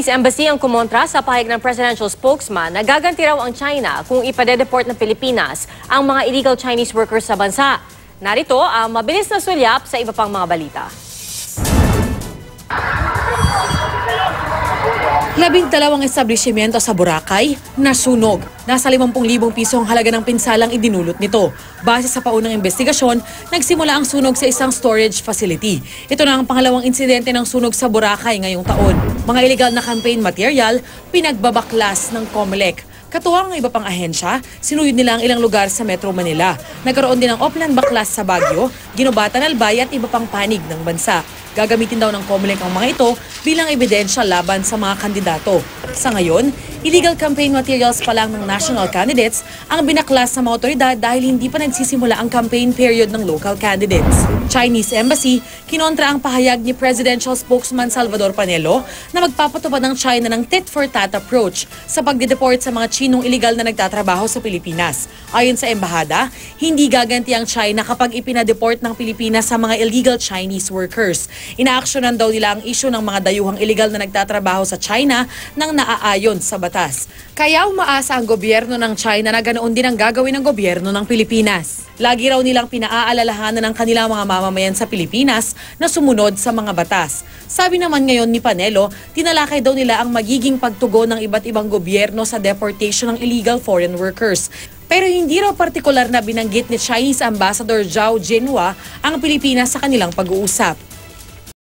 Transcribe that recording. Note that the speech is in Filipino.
Chinese Embassy ang kumontra sa pahayag ng presidential spokesman na gaganti raw ang China kung ipade-deport ng Pilipinas ang mga illegal Chinese workers sa bansa. Narito ang mabilis na sulyap sa iba pang mga balita. 12 establishmento sa Boracay nasunog. Nasa 50,000 piso ang halaga ng pinsalang idinulot nito. Base sa paunang investigasyon, nagsimula ang sunog sa isang storage facility. Ito na ang pangalawang insidente ng sunog sa Boracay ngayong taon. Mga illegal na campaign material, pinagbabaklas ng COMELEC. Katuwang ang iba pang ahensya, sinuyod nila ang ilang lugar sa Metro Manila. Nagkaroon din ng offline baklas sa Baguio, Ginobatan, Albay at iba pang panig ng bansa. Gagamitin daw ng COMELEC ang mga ito bilang ebidensya laban sa mga kandidato. Sa ngayon, illegal campaign materials pa lang ng national candidates ang binaklas sa mga otoridad dahil hindi pa nagsisimula ang campaign period ng local candidates. Chinese Embassy, kinontra ang pahayag ni Presidential Spokesman Salvador Panelo na magpapatupad ng China ng tit-for-tat approach sa pagdideport sa mga Chinong illegal na nagtatrabaho sa Pilipinas. Ayon sa embahada, hindi gaganti ang China kapag ipinadeport ng Pilipinas sa mga illegal Chinese workers. Inaaksyonan daw nila ang isyu ng mga dayuhang illegal na nagtatrabaho sa China nang naaayon sa batas. Kaya umaasa ang gobyerno ng China na ganoon din ang gagawin ng gobyerno ng Pilipinas. Lagi raw nilang pinaaalalahanan ng kanilang mga mamamayan sa Pilipinas na sumunod sa mga batas. Sabi naman ngayon ni Panelo, tinalakay daw nila ang magiging pagtugon ng iba't ibang gobyerno sa deportation ng illegal foreign workers. Pero hindi raw partikular na binanggit ni Chinese Ambassador Zhao Jinhua ang Pilipinas sa kanilang pag-uusap.